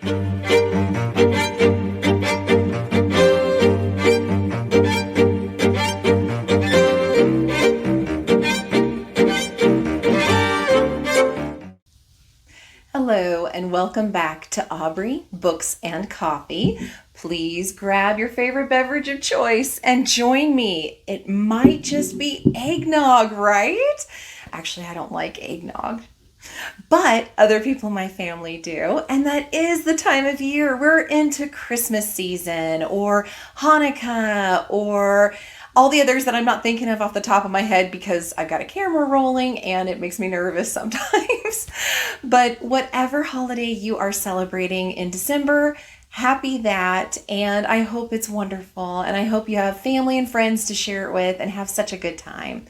Hello and welcome back to Aubrey Books and Coffee. Please grab your favorite beverage of choice and join me. It might just be eggnog, right? Actually, I don't like eggnog, but other people in my family do, and that is the time of year. We're into Christmas season or Hanukkah or all the others that I'm not thinking of off the top of my head because I've got a camera rolling and it makes me nervous sometimes. But whatever holiday you are celebrating in December, happy that, and I hope it's wonderful, and I hope you have family and friends to share it with and have such a good time.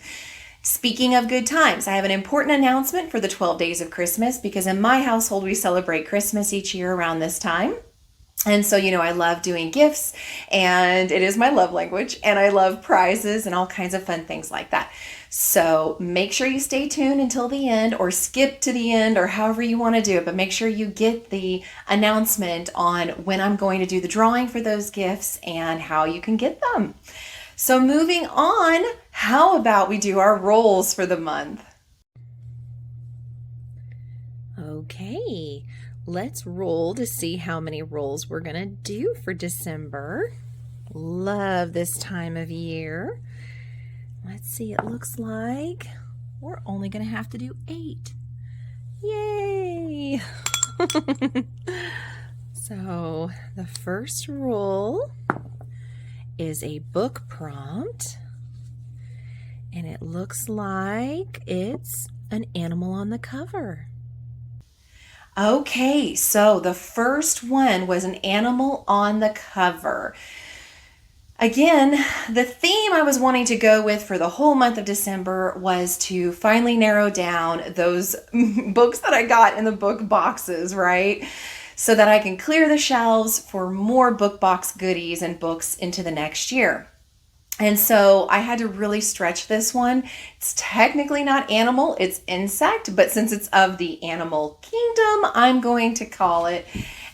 Speaking of good times, I have an important announcement for the 12 days of Christmas because in my household we celebrate Christmas each year around this time. And so, I love doing gifts and it is my love language, and I love prizes and all kinds of fun things like that. So make sure you stay tuned until the end or skip to the end or however you want to do it, but make sure you get the announcement on when I'm going to do the drawing for those gifts and how you can get them. So moving on, how about we do our rolls for the month? Okay, let's roll to see how many rolls we're going to do for December. Love this time of year. Let's see, it looks like we're only going to have to do 8. Yay! So the first roll is a book prompt, and it looks like it's an animal on the cover. Okay, so the first one was an animal on the cover. Again, the theme I was wanting to go with for the whole month of December was to finally narrow down those books that I got in the book boxes, right? So that I can clear the shelves for more book box goodies and books into the next year. And so I had to really stretch this one. It's technically not animal, it's insect, but since it's of the animal kingdom, I'm going to call it.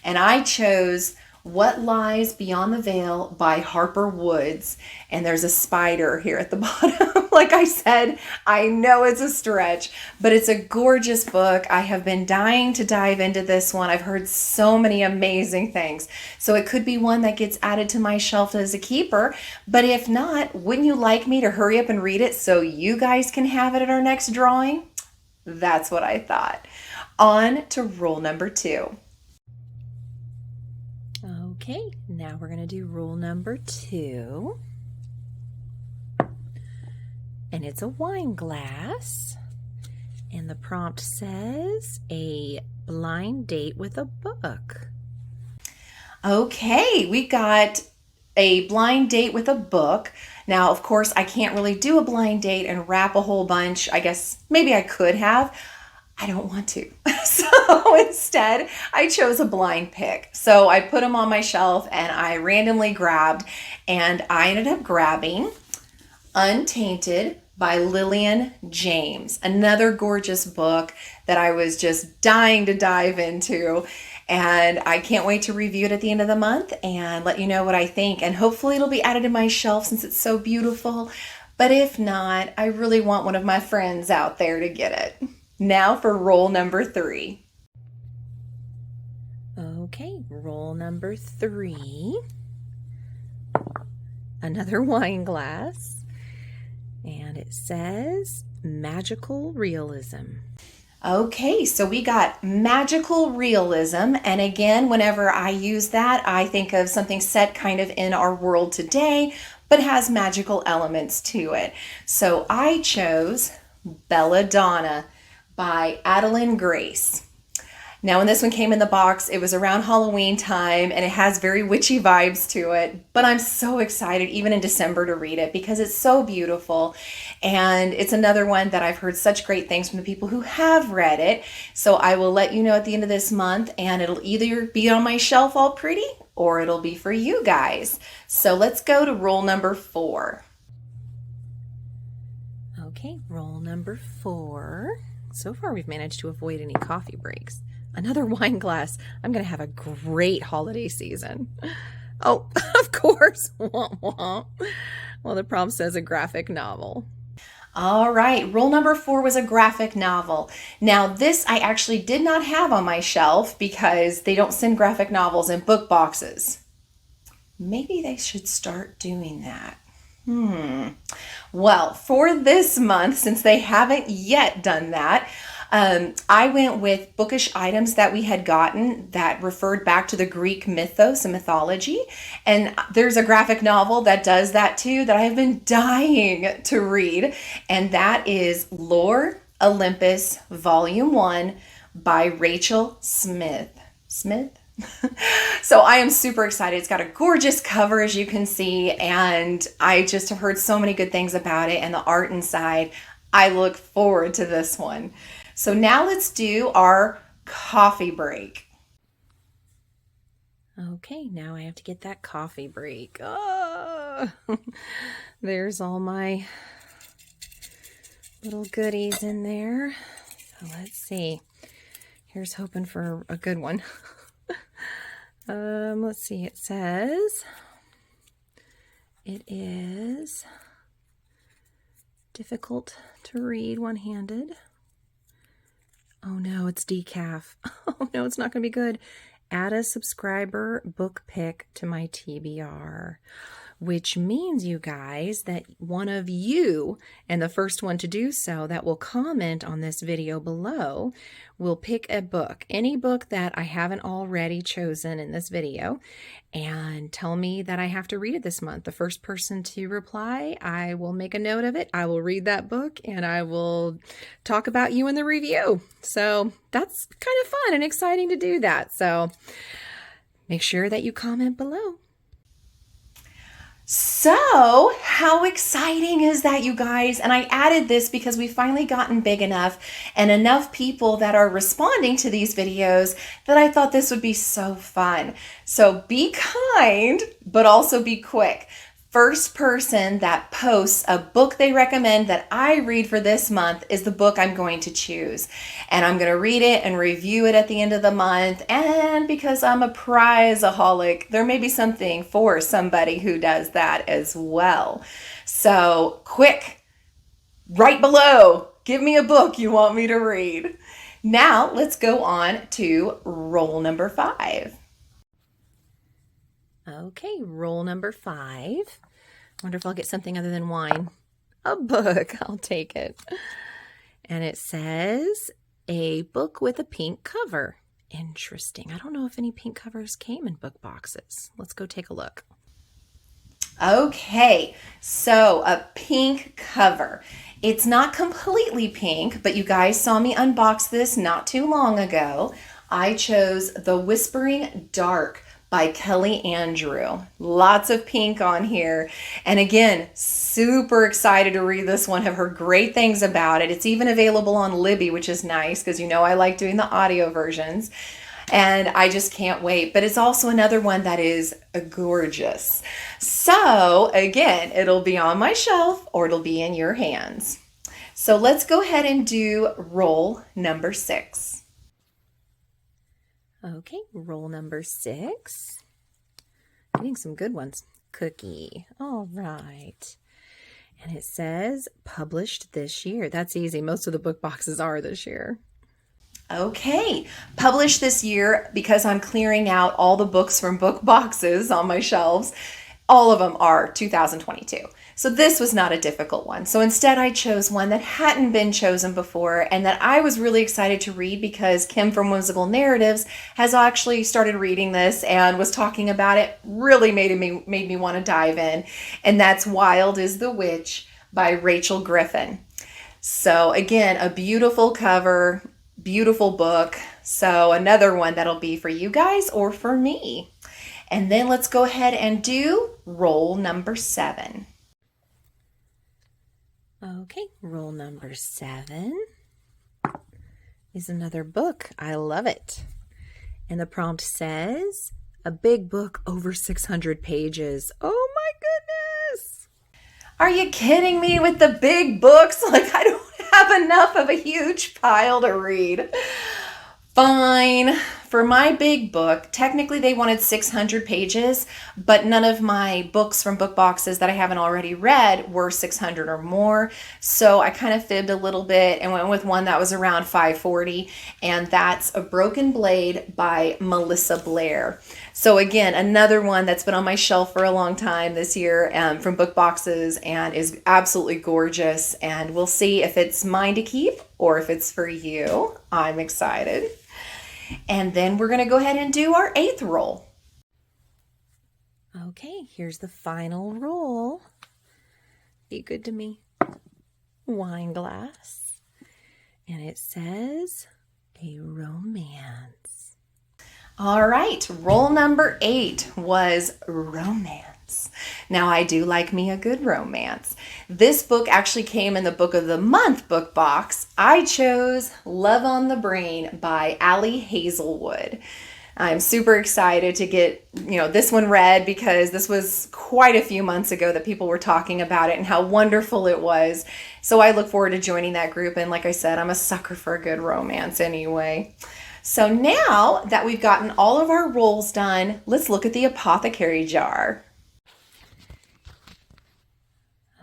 And I chose What Lies Beyond the Veil by Harper Woods. And there's a spider here at the bottom. Like I said, I know it's a stretch, but it's a gorgeous book. I have been dying to dive into this one. I've heard so many amazing things. So it could be one that gets added to my shelf as a keeper. But if not, wouldn't you like me to hurry up and read it so you guys can have it at our next drawing? That's what I thought. On to rule number 2. Okay, now we're going to do rule number 2. And it's a wine glass. And the prompt says, a blind date with a book. Okay, we got a blind date with a book. Now, of course, I can't really do a blind date and wrap a whole bunch. I guess maybe I could have. I don't want to. So instead, I chose a blind pick. So I put them on my shelf and I randomly grabbed, and I ended up grabbing Untainted by Lillian James, another gorgeous book that I was just dying to dive into. And I can't wait to review it at the end of the month and let you know what I think. And hopefully it'll be added to my shelf since it's so beautiful. But if not, I really want one of my friends out there to get it. Now for roll number 3. Okay, roll number 3. Another wine glass. And it says magical realism. Okay, so we got magical realism. And again, whenever I use that, I think of something set kind of in our world today, but has magical elements to it. So I chose Belladonna by Adeline Grace. Now, when this one came in the box, it was around Halloween time and it has very witchy vibes to it, but I'm so excited even in December to read it because it's so beautiful. And it's another one that I've heard such great things from the people who have read it. So I will let you know at the end of this month, and it'll either be on my shelf all pretty or it'll be for you guys. So let's go to roll number 4. Okay, roll number 4. So far we've managed to avoid any coffee breaks. another wine glass. I'm going to have a great holiday season. Oh, of course. Womp womp. Well, the prompt says a graphic novel. All right, rule number 4 was a graphic novel. Now, this I actually did not have on my shelf because they don't send graphic novels in book boxes. Maybe they should start doing that. Well, for this month, since they haven't yet done that, I went with bookish items that we had gotten that referred back to the Greek mythos and mythology. And there's a graphic novel that does that too that I have been dying to read. And that is Lore Olympus Volume 1 by Rachel Smith. So I am super excited. It's got a gorgeous cover, as you can see, and I just have heard so many good things about it and the art inside. I look forward to this one. So now let's do our coffee break. Okay, now I have to get that coffee break. Oh, there's all my little goodies in there. So let's see. Here's hoping for a good one. Let's see, it says it is difficult to read one-handed. Oh no, it's decaf. Oh no, it's not going to be good. Add a subscriber book pick to my TBR, which means, you guys, that one of you, and the first one to do so that will comment on this video below, will pick a book, any book that I haven't already chosen in this video, and tell me that I have to read it this month. The first person to reply, I will make a note of it. I will read that book and I will talk about you in the review. So that's kind of fun and exciting to do that. So make sure that you comment below. So how exciting is that, you guys? And I added this because we've finally gotten big enough and enough people that are responding to these videos that I thought this would be so fun. So be kind, but also be quick. First person that posts a book they recommend that I read for this month is the book I'm going to choose. And I'm going to read it and review it at the end of the month. And because I'm a prizeaholic, there may be something for somebody who does that as well. So quick, right below, give me a book you want me to read. Now let's go on to roll number 5. Okay, roll number 5. Wonder if I'll get something other than wine. A book, I'll take it. And it says, a book with a pink cover. Interesting. I don't know if any pink covers came in book boxes. Let's go take a look. Okay, so a pink cover. It's not completely pink, but you guys saw me unbox this not too long ago. I chose The Whispering Dark by Kelly Andrew. Lots of pink on here. And again, super excited to read this one. Have heard great things about it. It's even available on Libby, which is nice because you know I like doing the audio versions. And I just can't wait. But it's also another one that is gorgeous. So again, it'll be on my shelf or it'll be in your hands. So let's go ahead and do roll number 6. Okay, roll number 6. Getting some good ones. Cookie. All right. And it says published this year. That's easy. Most of the book boxes are this year. Okay, published this year because I'm clearing out all the books from book boxes on my shelves. All of them are 2022. So this was not a difficult one. So instead I chose one that hadn't been chosen before and that I was really excited to read because Kim from Whimsical Narratives has actually started reading this and was talking about it. Really made me want to dive in. And that's Wild is the Witch by Rachel Griffin. So again, a beautiful cover, beautiful book. So another one that'll be for you guys or for me. And then let's go ahead and do roll number 7. Okay, roll number 7 is another book. I love it. And the prompt says, a big book over 600 pages. Oh my goodness. Are you kidding me with the big books? Like I don't have enough of a huge pile to read. Fine. For my big book, technically they wanted 600 pages, but none of my books from book boxes that I haven't already read were 600 or more. So I kind of fibbed a little bit and went with one that was around 540, and that's A Broken Blade by Melissa Blair. So again, another one that's been on my shelf for a long time this year from book boxes and is absolutely gorgeous. And we'll see if it's mine to keep or if it's for you. I'm excited. And then we're going to go ahead and do our 8th roll. Okay, here's the final roll. Be good to me. Wine glass. And it says a romance. All right, roll number 8 was romance. Now, I do like me a good romance. This book actually came in the Book of the Month book box. I chose Love on the Brain by Allie Hazelwood. I'm super excited to get, this one read because this was quite a few months ago that people were talking about it and how wonderful it was. So I look forward to joining that group. And like I said, I'm a sucker for a good romance anyway. So now that we've gotten all of our rolls done, let's look at the apothecary jar.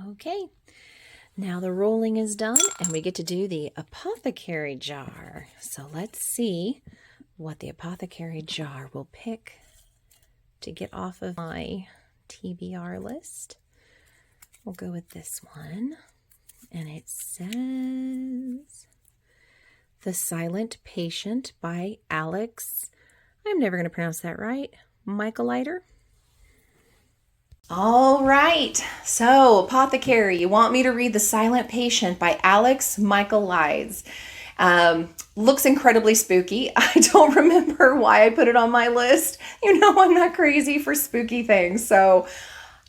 Okay, now the rolling is done and we get to do the apothecary jar. So let's see what the apothecary jar will pick to get off of my TBR list. We'll go with this one, and it says The Silent Patient by Alex, I'm never going to pronounce that right, Michaelider. All right, so apothecary, you want me to read The Silent Patient by Alex Michaelides. Looks incredibly spooky. I don't remember why I put it on my list. I'm not crazy for spooky things, so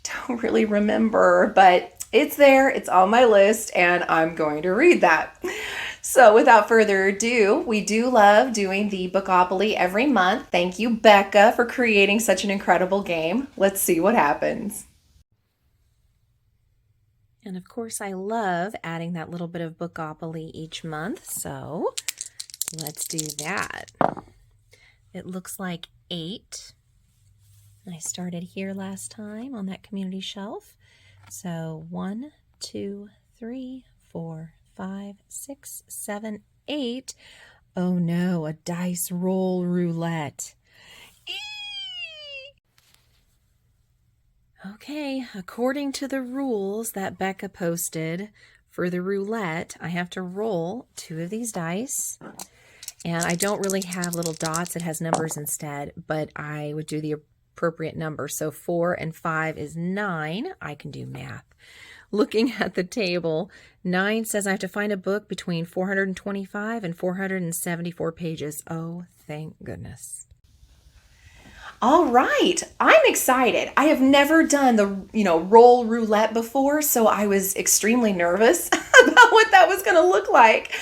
don't really remember, but it's there, it's on my list, and I'm going to read that. So without further ado, we do love doing the Bookopoly every month. Thank you, Becca, for creating such an incredible game. Let's see what happens. And of course, I love adding that little bit of Bookopoly each month, so let's do that. It looks like 8. I started here last time on that community shelf. So 1, 2, 3, 4, 5, 6, 7, 8. Oh no, a dice roll roulette. Okay, according to the rules that Becca posted for the roulette, I have to roll 2 of these dice. And I don't really have little dots, it has numbers instead, but I would do the appropriate number. So 4 and 5 is 9. I can do math. Looking at the table, 9 says I have to find a book between 425 and 474 pages. Oh, thank goodness. All right, I'm excited. I have never done the, roll roulette before, so I was extremely nervous about what that was going to look like.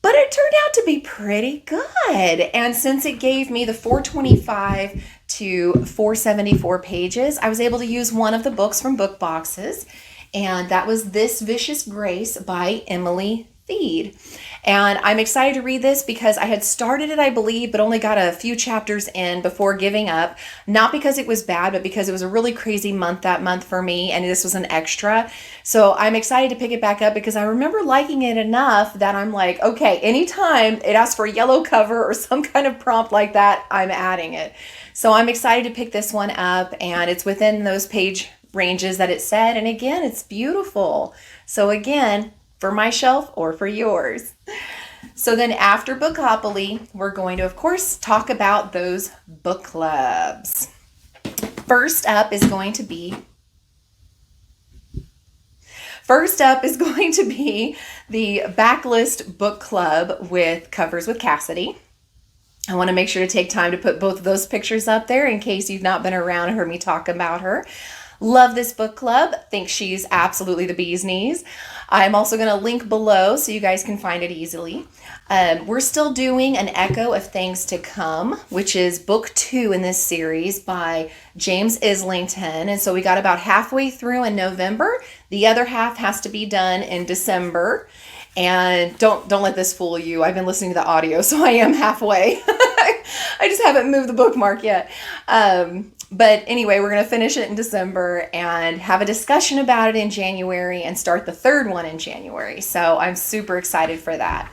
But it turned out to be pretty good. And since it gave me the 425 to 474 pages, I was able to use one of the books from book boxes. And that was This Vicious Grace by Emily Feed. And I'm excited to read this because I had started it, I believe, but only got a few chapters in before giving up. Not because it was bad, but because it was a really crazy month that month for me, and this was an extra. So I'm excited to pick it back up because I remember liking it enough that I'm like, okay, anytime it asks for a yellow cover or some kind of prompt like that, I'm adding it. So I'm excited to pick this one up, and it's within those page ranges that it said. And again, it's beautiful. So again, for my shelf or for yours. So then after Bookopoly, we're going to, of course, talk about those book clubs. First up is going to be the Backlist Book Club with Covers with Cassidy. I want to make sure to take time to put both of those pictures up there in case you've not been around and heard me talk about her. Love this book club. Think she's absolutely the bee's knees. I'm also going to link below so you guys can find it easily. We're still doing An Echo of Things to Come, which is book 2 in this series by James Islington. And so we got about halfway through in November. The other half has to be done in December. And don't let this fool you. I've been listening to the audio, so I am halfway. I just haven't moved the bookmark yet. But anyway, we're going to finish it in December and have a discussion about it in January and start the third one in January. So I'm super excited for that.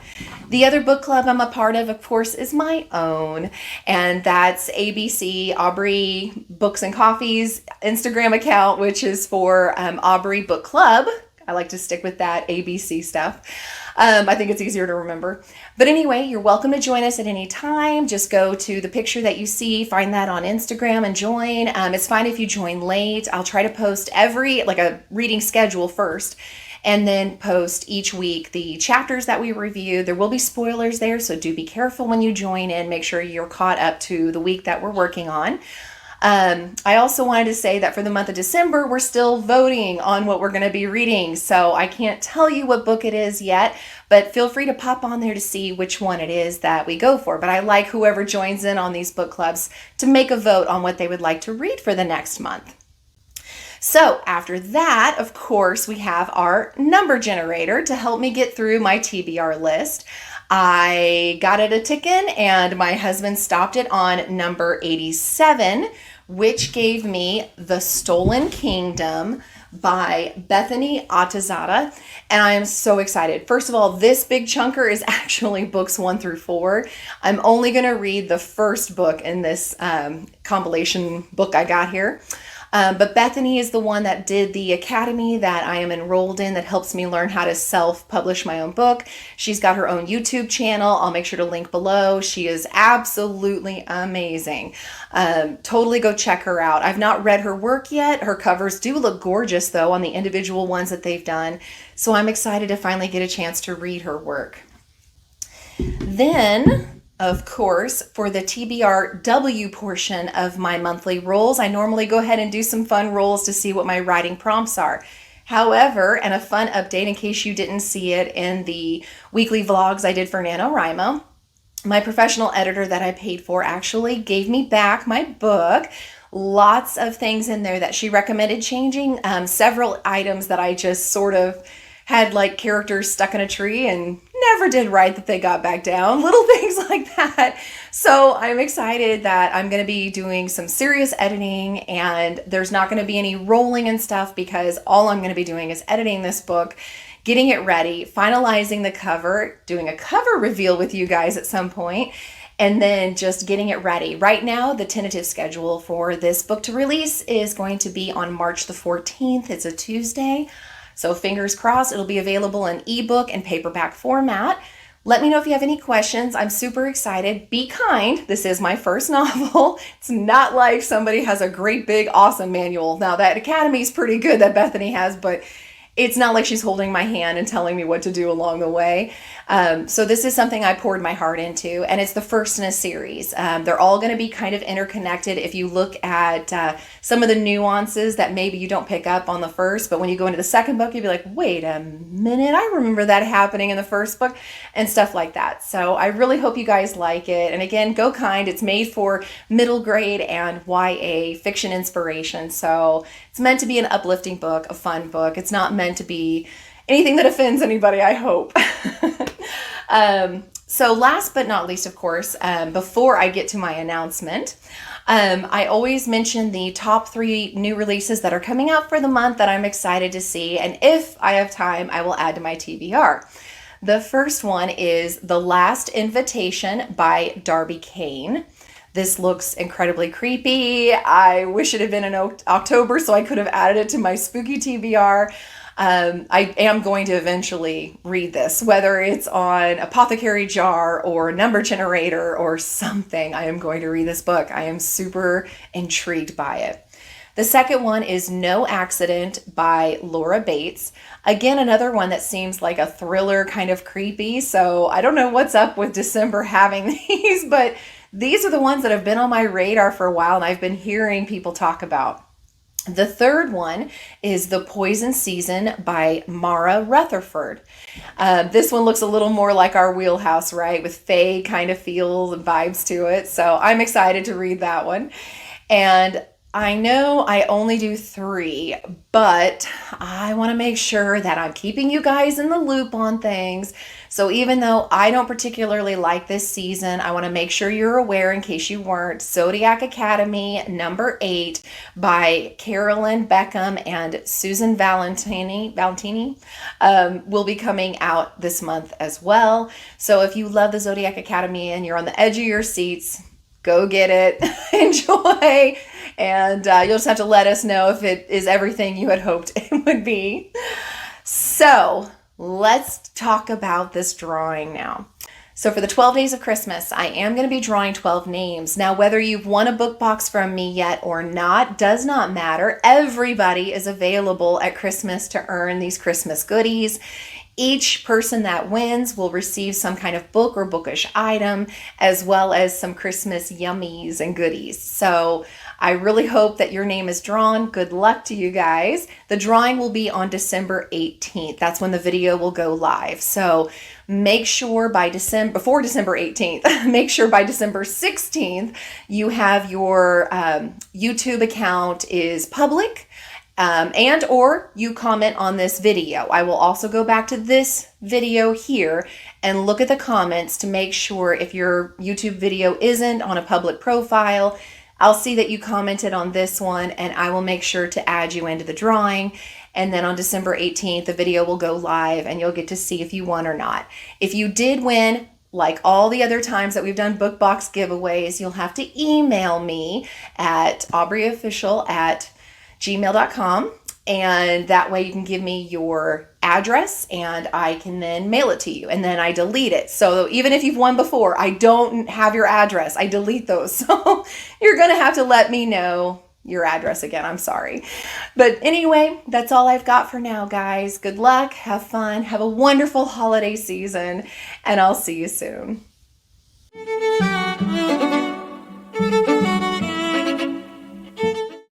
The other book club I'm a part of course, is my own. And that's ABC, Aubrey Books and Coffee's Instagram account, which is for Aubrey Book Club. I like to stick with that ABC stuff. I think it's easier to remember. But anyway, you're welcome to join us at any time. Just go to the picture that you see, find that on Instagram and join. It's fine if you join late. I'll try to post a reading schedule first, and then post each week the chapters that we review. There will be spoilers there, so do be careful when you join in. Make sure you're caught up to the week that we're working on. I also wanted to say that for the month of December, we're still voting on what we're going to be reading. So I can't tell you what book it is yet, but feel free to pop on there to see which one it is that we go for. But I like whoever joins in on these book clubs to make a vote on what they would like to read for the next month. So after that, of course, we have our number generator to help me get through my TBR list. I got it a ticking and my husband stopped it on number 87, which gave me The Stolen Kingdom by Bethany Atazadeh. And I am so excited. First of all, this big chunker is actually books 1 through 4. I'm only going to read the first book in this compilation book I got here. But Bethany is the one that did the academy that I am enrolled in that helps me learn how to self-publish my own book. She's got her own YouTube channel. I'll make sure to link below. She is absolutely amazing. Totally go check her out. I've not read her work yet. Her covers do look gorgeous though on the individual ones that they've done. So I'm excited to finally get a chance to read her work. Then, of course, for the TBRW portion of my monthly rolls, I normally go ahead and do some fun rolls to see what my writing prompts are. However, and a fun update in case you didn't see it in the weekly vlogs I did for NaNoWriMo, my professional editor that I paid for actually gave me back my book. Lots of things in there that she recommended changing. Several items that I just sort of had like characters stuck in a tree and never did right that they got back down. Little things like that. So I'm excited that I'm going to be doing some serious editing and there's not going to be any rolling and stuff because all I'm going to be doing is editing this book, getting it ready, finalizing the cover, doing a cover reveal with you guys at some point, and then just getting it ready. Right now, the tentative schedule for this book to release is going to be on March the 14th. It's a Tuesday. So fingers crossed, it'll be available in ebook and paperback format. Let me know if you have any questions. I'm super excited. Be kind. This is my first novel. It's not like somebody has a great big awesome manual. Now that Academy is pretty good that Bethany has, but it's not like she's holding my hand and telling me what to do along the way. So this is something I poured my heart into, and it's the first in a series. They're all going to be kind of interconnected. If you look at some of the nuances that maybe you don't pick up on the first, but when you go into the second book, you'll be like, wait a minute, I remember that happening in the first book, and stuff like that. So I really hope you guys like it. And again, go kind. It's made for middle grade and YA fiction inspiration. So it's meant to be an uplifting book, a fun book. It's not meant to be anything that offends anybody, I hope. So last but not least, of course, before I get to my announcement, I always mention the top 3 new releases that are coming out for the month that I'm excited to see. And if I have time, I will add to my TBR. The first one is The Last Invitation by Darby Kane. This looks incredibly creepy. I wish it had been in October so I could have added it to my spooky TBR. I am going to eventually read this, whether it's on Apothecary Jar or Number Generator or something. I am going to read this book. I am super intrigued by it. The second one is No Accident by Laura Bates. Again, another one that seems like a thriller, kind of creepy. So I don't know what's up with December having these, but these are the ones that have been on my radar for a while and I've been hearing people talk about. The third one is The Poison Season by Mara Rutherford. This one looks a little more like our wheelhouse, right? With fae kind of feels and vibes to it. So I'm excited to read that one. And I know I only do 3, but I want to make sure that I'm keeping you guys in the loop on things. So even though I don't particularly like this season, I want to make sure you're aware in case you weren't. Zodiac Academy number 8 by Carolyn Beckham and Susan Valentini will be coming out this month as well. So if you love the Zodiac Academy and you're on the edge of your seats, go get it, enjoy, and you'll just have to let us know if it is everything you had hoped it would be. So let's talk about this drawing now. So for the 12 days of Christmas, I am going to be drawing 12 names. Now, whether you've won a book box from me yet or not does not matter. Everybody is available at Christmas to earn these Christmas goodies. Each person that wins will receive some kind of book or bookish item, as well as some Christmas yummies and goodies. So I really hope that your name is drawn. Good luck to you guys. The drawing will be on December 18th. That's when the video will go live. So make sure before December 18th, make sure by December 16th, you have your YouTube account is public. And or you comment on this video. I will also go back to this video here and look at the comments to make sure if your YouTube video isn't on a public profile, I'll see that you commented on this one and I will make sure to add you into the drawing. And then on December 18th, the video will go live and you'll get to see if you won or not. If you did win, like all the other times that we've done book box giveaways, you'll have to email me at aubreyofficial@gmail.com, and that way you can give me your address and I can then mail it to you, and then I delete it. So even if you've won before, I don't have your address. I delete those. So you're going to have to let me know your address again. I'm sorry. But anyway, that's all I've got for now, guys. Good luck. Have fun. Have a wonderful holiday season, and I'll see you soon.